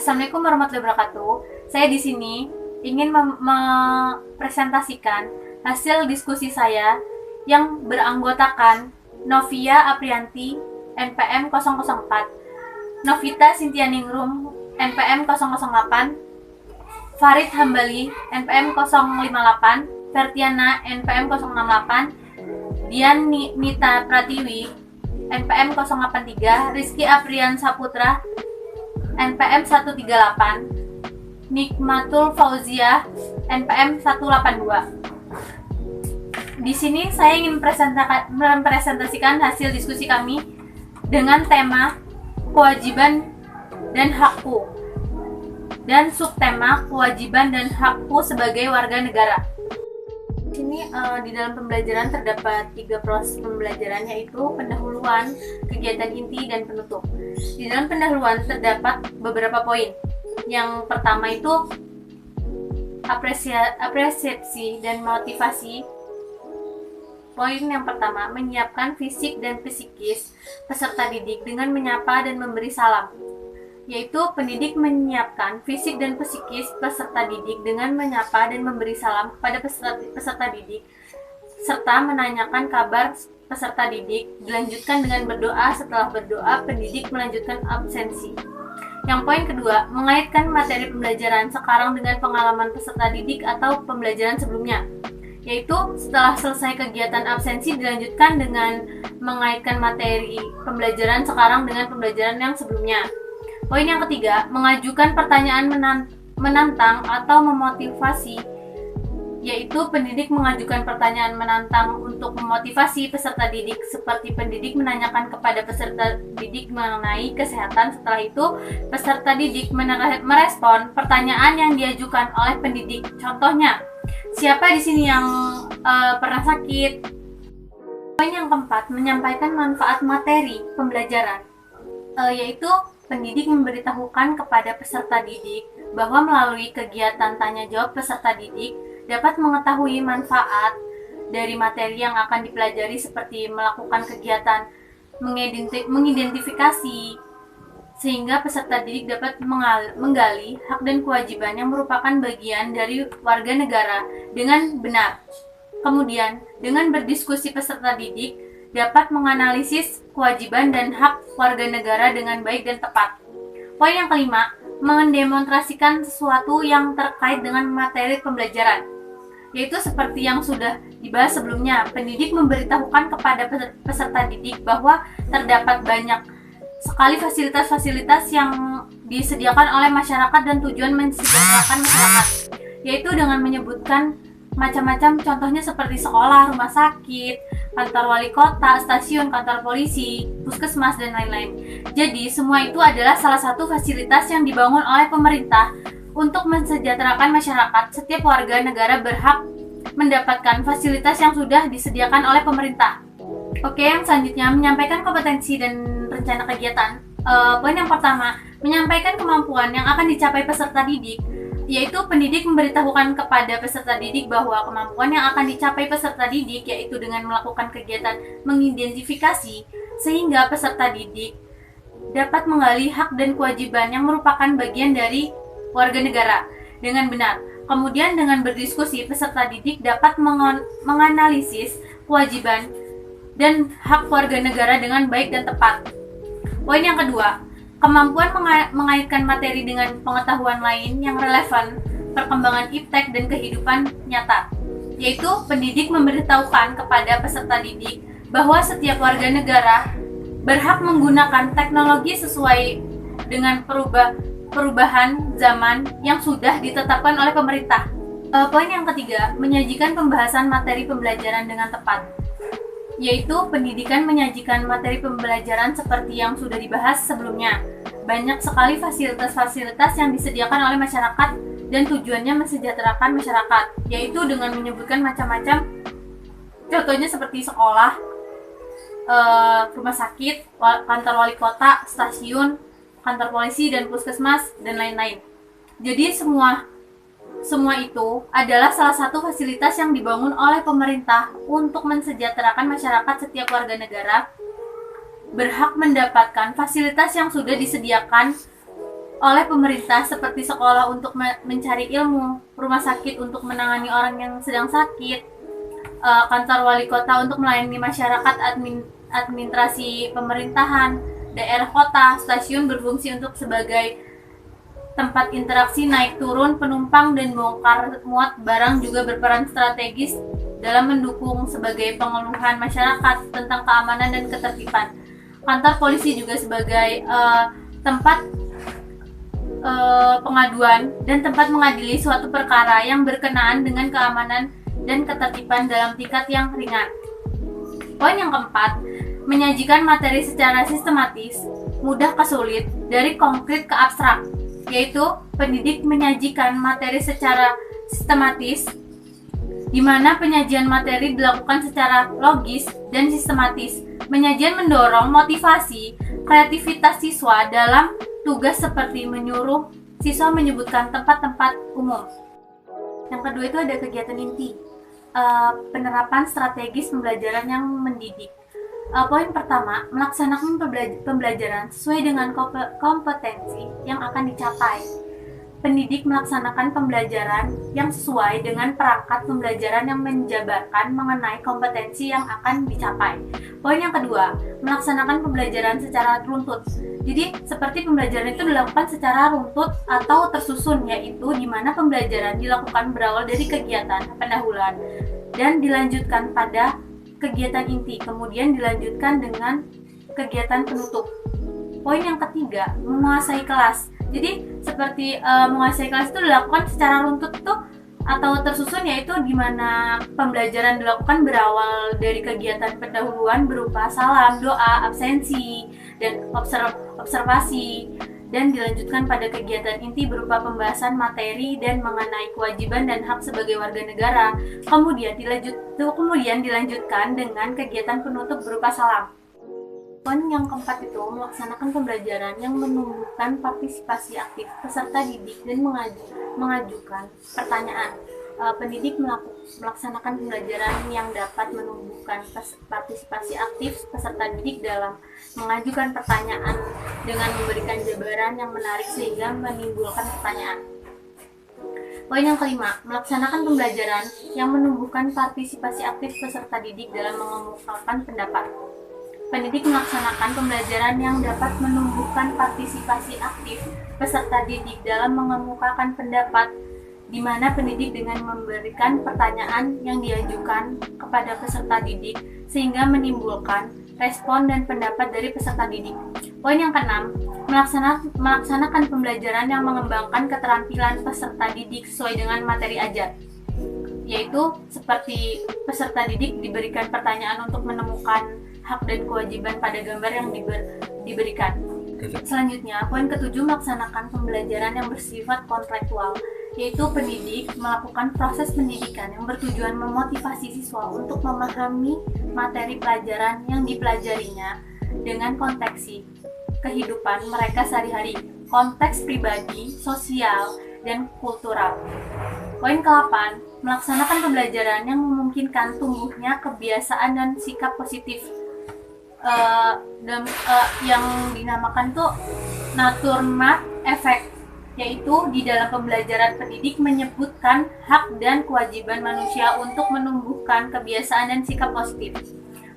Assalamualaikum warahmatullahi wabarakatuh. Saya di sini ingin mempresentasikan hasil diskusi saya yang beranggotakan Novia Aprianti, NPM 004, Novita Sintianingrum, NPM 008, Farid Hambali, NPM 058, Fertiana, NPM 068, Dian Nita Pratiwi, NPM 083, Rizky Aprian Saputra, NPM 138, Nikmatul Fauzia, NPM 182. Di sini saya ingin mempresentasikan hasil diskusi kami dengan tema kewajiban dan hakku dan subtema kewajiban dan hakku sebagai warga negara. Di sini di dalam pembelajaran terdapat 3 proses pembelajaran, yaitu pendahuluan, kegiatan inti, dan penutup. Di dalam pendahuluan terdapat beberapa poin. Yang pertama itu apresiasi dan motivasi. Poin yang pertama, menyiapkan fisik dan psikis peserta didik dengan menyapa dan memberi salam, yaitu pendidik menyiapkan fisik dan psikis peserta didik dengan menyapa dan memberi salam kepada peserta didik, serta menanyakan kabar peserta didik. Dilanjutkan dengan berdoa. Setelah berdoa, pendidik melanjutkan absensi. Yang poin kedua, mengaitkan materi pembelajaran sekarang dengan pengalaman peserta didik atau pembelajaran sebelumnya, yaitu setelah selesai kegiatan absensi dilanjutkan dengan mengaitkan materi pembelajaran sekarang dengan pembelajaran yang sebelumnya. Poin yang ketiga, mengajukan pertanyaan menantang atau memotivasi, yaitu pendidik mengajukan pertanyaan menantang untuk memotivasi peserta didik, seperti pendidik menanyakan kepada peserta didik mengenai kesehatan. Setelah itu, peserta didik merespon pertanyaan yang diajukan oleh pendidik. Contohnya, siapa di sini yang pernah sakit? Poin yang keempat, menyampaikan manfaat materi pembelajaran, yaitu pendidik memberitahukan kepada peserta didik bahwa melalui kegiatan tanya jawab peserta didik dapat mengetahui manfaat dari materi yang akan dipelajari, seperti melakukan kegiatan mengidentifikasi, sehingga peserta didik dapat menggali hak dan kewajiban yang merupakan bagian dari warga negara dengan benar. Kemudian, dengan berdiskusi peserta didik dapat menganalisis kewajiban dan hak warga negara dengan baik dan tepat. Poin yang kelima, mendemonstrasikan sesuatu yang terkait dengan materi pembelajaran, yaitu seperti yang sudah dibahas sebelumnya. Pendidik memberitahukan kepada peserta didik bahwa terdapat banyak sekali fasilitas-fasilitas yang disediakan oleh masyarakat dan tujuan mensejahterakan masyarakat, yaitu dengan menyebutkan macam-macam, contohnya seperti sekolah, rumah sakit, kantor wali kota, stasiun, kantor polisi, puskesmas, dan lain-lain. Jadi, semua itu adalah salah satu fasilitas yang dibangun oleh pemerintah untuk mensejahterakan masyarakat. Setiap warga negara berhak mendapatkan fasilitas yang sudah disediakan oleh pemerintah. Oke, yang selanjutnya, menyampaikan kompetensi dan rencana kegiatan. Poin yang pertama, menyampaikan kemampuan yang akan dicapai peserta didik, yaitu pendidik memberitahukan kepada peserta didik bahwa kemampuan yang akan dicapai peserta didik yaitu dengan melakukan kegiatan mengidentifikasi, sehingga peserta didik dapat menggali hak dan kewajiban yang merupakan bagian dari warga negara dengan benar. Kemudian dengan berdiskusi, peserta didik dapat menganalisis kewajiban dan hak warga negara dengan baik dan tepat. Poin yang kedua, kemampuan mengaitkan materi dengan pengetahuan lain yang relevan perkembangan iptek dan kehidupan nyata, yaitu pendidik memberitahukan kepada peserta didik bahwa setiap warga negara berhak menggunakan teknologi sesuai dengan perubahan zaman yang sudah ditetapkan oleh pemerintah. Poin yang ketiga, menyajikan pembahasan materi pembelajaran dengan tepat, yaitu pendidikan menyajikan materi pembelajaran seperti yang sudah dibahas sebelumnya. Banyak sekali fasilitas-fasilitas yang disediakan oleh masyarakat dan tujuannya mensejahterakan masyarakat, yaitu dengan menyebutkan macam-macam, contohnya seperti sekolah, rumah sakit, kantor wali kota, stasiun, kantor polisi, dan puskesmas, dan lain-lain. Jadi semua itu adalah salah satu fasilitas yang dibangun oleh pemerintah untuk mensejahterakan masyarakat. Setiap warga negara berhak mendapatkan fasilitas yang sudah disediakan oleh pemerintah seperti sekolah untuk mencari ilmu, rumah sakit untuk menangani orang yang sedang sakit, kantor wali kota untuk melayani masyarakat, administrasi pemerintahan, daerah kota, stasiun berfungsi untuk sebagai tempat interaksi naik turun penumpang dan bongkar muat barang juga berperan strategis dalam mendukung sebagai pengeluhan masyarakat tentang keamanan dan ketertiban. Kantor polisi juga sebagai tempat pengaduan dan tempat mengadili suatu perkara yang berkenaan dengan keamanan dan ketertiban dalam tingkat yang ringan. Poin yang keempat, menyajikan materi secara sistematis, mudah ke sulit, dari konkret ke abstrak, yaitu pendidik menyajikan materi secara sistematis, di mana penyajian materi dilakukan secara logis dan sistematis. Penyajian mendorong motivasi, kreativitas siswa dalam tugas seperti menyuruh siswa menyebutkan tempat-tempat umum. Yang kedua itu ada kegiatan inti, penerapan strategis pembelajaran yang mendidik. Poin pertama, melaksanakan pembelajaran sesuai dengan kompetensi yang akan dicapai. Pendidik melaksanakan pembelajaran yang sesuai dengan perangkat pembelajaran yang menjabarkan mengenai kompetensi yang akan dicapai. Poin yang kedua, melaksanakan pembelajaran secara runtut. Jadi, seperti pembelajaran itu dilakukan secara runtut atau tersusun, yaitu di mana pembelajaran dilakukan berawal dari kegiatan pendahuluan dan dilanjutkan pada kegiatan inti, kemudian dilanjutkan dengan kegiatan penutup. Poin yang ketiga, menguasai kelas. Jadi seperti menguasai kelas itu dilakukan secara runtut tuh atau tersusun, yaitu di mana pembelajaran dilakukan berawal dari kegiatan pendahuluan berupa salam, doa, absensi, dan observasi, dan dilanjutkan pada kegiatan inti berupa pembahasan materi dan mengenai kewajiban dan hak sebagai warga negara. Kemudian dilanjutkan dengan kegiatan penutup berupa salam. Poin yang keempat itu melaksanakan pembelajaran yang menumbuhkan partisipasi aktif peserta didik dan mengajukan pertanyaan. Pendidik melaksanakan pembelajaran yang dapat menumbuhkan partisipasi aktif peserta didik dalam mengajukan pertanyaan dengan memberikan jawaban yang menarik sehingga menimbulkan pertanyaan. Poin yang kelima, melaksanakan pembelajaran yang menumbuhkan partisipasi aktif peserta didik dalam mengemukakan pendapat. Pendidik melaksanakan pembelajaran yang dapat menumbuhkan partisipasi aktif peserta didik dalam mengemukakan pendapat, di mana pendidik dengan memberikan pertanyaan yang diajukan kepada peserta didik sehingga menimbulkan respon dan pendapat dari peserta didik. Poin yang keenam, melaksanakan pembelajaran yang mengembangkan keterampilan peserta didik sesuai dengan materi ajar, yaitu seperti peserta didik diberikan pertanyaan untuk menemukan hak dan kewajiban pada gambar yang diberikan. Selanjutnya, poin ketujuh, melaksanakan pembelajaran yang bersifat kontraktual, yaitu pendidik melakukan proses pendidikan yang bertujuan memotivasi siswa untuk memahami materi pelajaran yang dipelajarinya dengan konteks kehidupan mereka sehari-hari, konteks pribadi, sosial, dan kultural. Poin ke-8, melaksanakan pembelajaran yang memungkinkan tumbuhnya kebiasaan dan sikap positif, yang dinamakan tuh Naturmat Effect, yaitu di dalam pembelajaran pendidik menyebutkan hak dan kewajiban manusia untuk menumbuhkan kebiasaan dan sikap positif.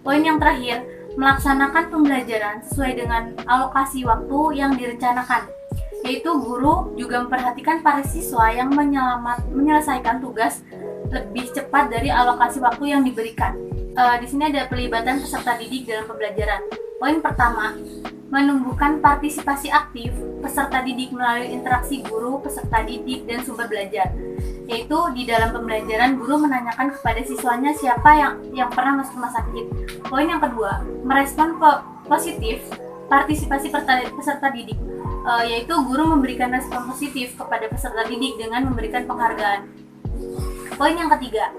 Poin yang terakhir, melaksanakan pembelajaran sesuai dengan alokasi waktu yang direncanakan, yaitu guru juga memperhatikan para siswa yang menyelesaikan tugas lebih cepat dari alokasi waktu yang diberikan. Di sini ada pelibatan peserta didik dalam pembelajaran. Poin pertama, menumbuhkan partisipasi aktif peserta didik melalui interaksi guru, peserta didik, dan sumber belajar. Yaitu di dalam pembelajaran guru menanyakan kepada siswanya siapa yang pernah masuk rumah sakit. Poin yang kedua, merespon positif partisipasi peserta didik, yaitu guru memberikan respon positif kepada peserta didik dengan memberikan penghargaan. Poin yang ketiga,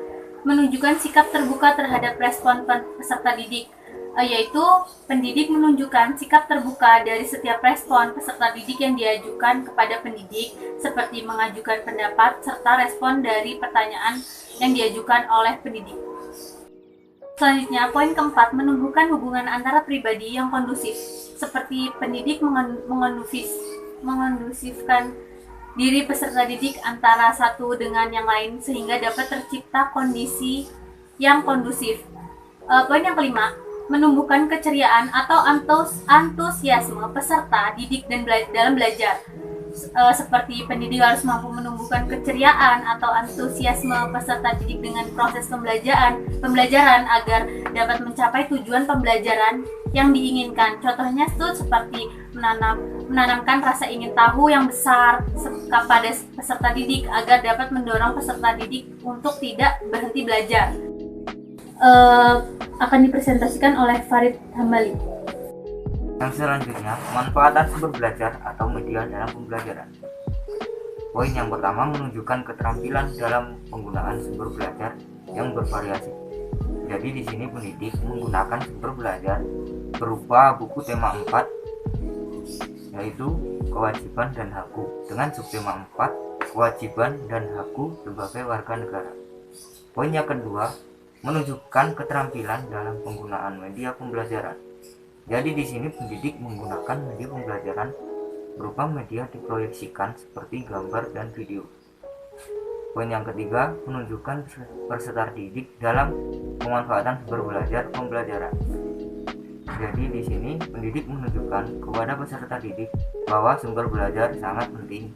menunjukkan sikap terbuka terhadap respon peserta didik, yaitu pendidik menunjukkan sikap terbuka dari setiap respon peserta didik yang diajukan kepada pendidik, seperti mengajukan pendapat serta respon dari pertanyaan yang diajukan oleh pendidik. Selanjutnya, poin keempat, menumbuhkan hubungan antara pribadi yang kondusif, seperti pendidik mengondusifkan diri peserta didik antara satu dengan yang lain sehingga dapat tercipta kondisi yang kondusif. Poin yang kelima, menumbuhkan keceriaan atau antusiasme peserta didik dalam belajar. Seperti pendidik harus mampu menumbuhkan keceriaan atau antusiasme peserta didik dengan proses pembelajaran agar dapat mencapai tujuan pembelajaran yang diinginkan. Contohnya itu seperti menanamkan rasa ingin tahu yang besar kepada peserta didik agar dapat mendorong peserta didik untuk tidak berhenti belajar. Akan dipresentasikan oleh Farid Hambali. Yang selanjutnya, pemanfaatan sumber belajar atau media dalam pembelajaran. Poin yang pertama, menunjukkan keterampilan dalam penggunaan sumber belajar yang bervariasi. Jadi di sini pendidik menggunakan sumber belajar berupa buku tema 4, yaitu kewajiban dan hak dengan subtema 4, kewajiban dan hak sebagai warga negara. Poin yang kedua, menunjukkan keterampilan dalam penggunaan media pembelajaran. Jadi di sini pendidik menggunakan media pembelajaran berupa media diproyeksikan seperti gambar dan video. Poin yang ketiga, menunjukkan peserta didik dalam pemanfaatan sumber belajar pembelajaran. Jadi di sini pendidik menunjukkan kepada peserta didik bahwa sumber belajar sangat penting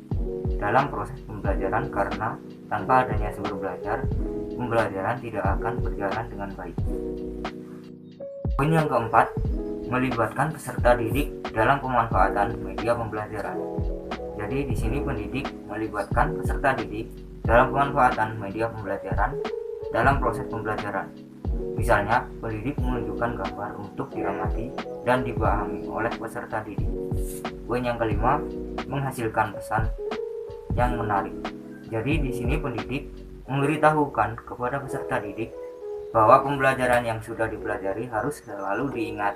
dalam proses pembelajaran karena tanpa adanya sumber belajar, pembelajaran tidak akan berjalan dengan baik. Poin yang keempat, melibatkan peserta didik dalam pemanfaatan media pembelajaran. Jadi di sini pendidik melibatkan peserta didik dalam pemanfaatan media pembelajaran dalam proses pembelajaran. Misalnya, pendidik menunjukkan gambar untuk diamati dan dipahami oleh peserta didik. Poin yang kelima, menghasilkan pesan yang menarik. Jadi di sini pendidik memberitahukan kepada peserta didik bahwa pembelajaran yang sudah dipelajari harus selalu diingat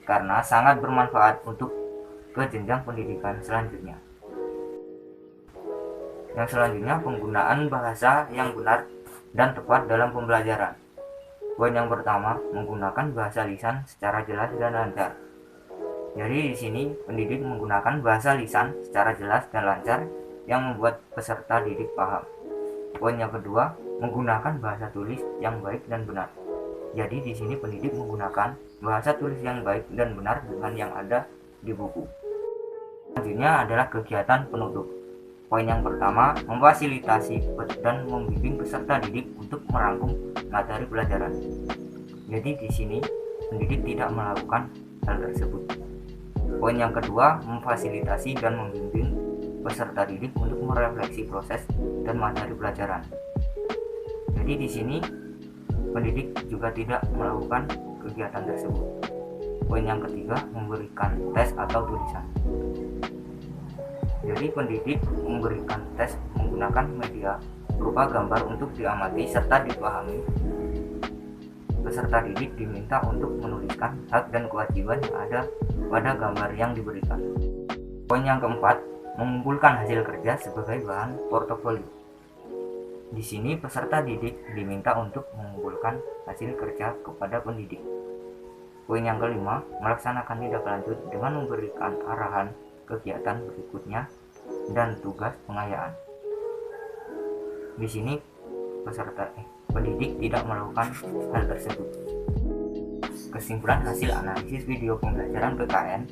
karena sangat bermanfaat untuk ke jenjang pendidikan selanjutnya. Yang selanjutnya, penggunaan bahasa yang benar dan tepat dalam pembelajaran. Poin yang pertama, menggunakan bahasa lisan secara jelas dan lancar. Jadi di sini pendidik menggunakan bahasa lisan secara jelas dan lancar yang membuat peserta didik paham. Poin yang kedua, menggunakan bahasa tulis yang baik dan benar. Jadi di sini pendidik menggunakan bahasa tulis yang baik dan benar dengan yang ada di buku. Selanjutnya adalah kegiatan penutup. Poin yang pertama, memfasilitasi dan membimbing peserta didik untuk merangkum materi pelajaran. Jadi di sini pendidik tidak melakukan hal tersebut. Poin yang kedua, memfasilitasi dan membimbing peserta didik untuk merefleksi proses dan materi pelajaran. Jadi di sini pendidik juga tidak melakukan kegiatan tersebut. Poin yang ketiga, memberikan tes atau tulisan. Jadi pendidik memberikan tes menggunakan media berupa gambar untuk diamati serta dipahami. Peserta didik diminta untuk menuliskan hak dan kewajiban yang ada pada gambar yang diberikan. Poin yang keempat, mengumpulkan hasil kerja sebagai bahan portofolio. Di sini peserta didik diminta untuk mengumpulkan hasil kerja kepada pendidik. Poin yang kelima, melaksanakan tindak lanjut dengan memberikan arahan kegiatan berikutnya dan tugas pengayaan. Di sini pendidik tidak melakukan hal tersebut. Kesimpulan hasil analisis video pembelajaran PKN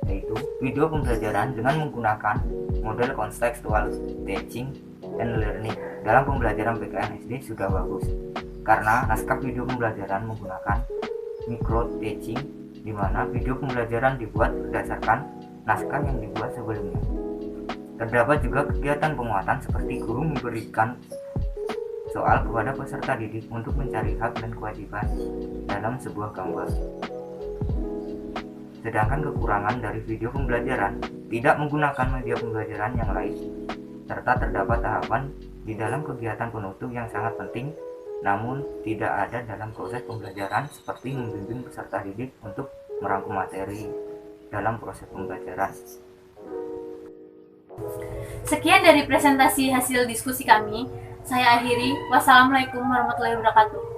yaitu video pembelajaran dengan menggunakan model kontekstual teaching and learning dalam pembelajaran PKN SD sudah bagus karena naskah video pembelajaran menggunakan micro teaching di mana video pembelajaran dibuat berdasarkan naskah yang dibuat sebelumnya. Terdapat juga kegiatan penguatan seperti guru memberikan soal kepada peserta didik untuk mencari hak dan kewajiban dalam sebuah gambar. Sedangkan kekurangan dari video pembelajaran tidak menggunakan media pembelajaran yang lain, serta terdapat tahapan di dalam kegiatan penutup yang sangat penting namun tidak ada dalam proses pembelajaran seperti membimbing peserta didik untuk merangkum materi dalam proses pembelajaran. Sekian dari presentasi hasil diskusi kami. Saya akhiri. Wassalamualaikum warahmatullahi wabarakatuh.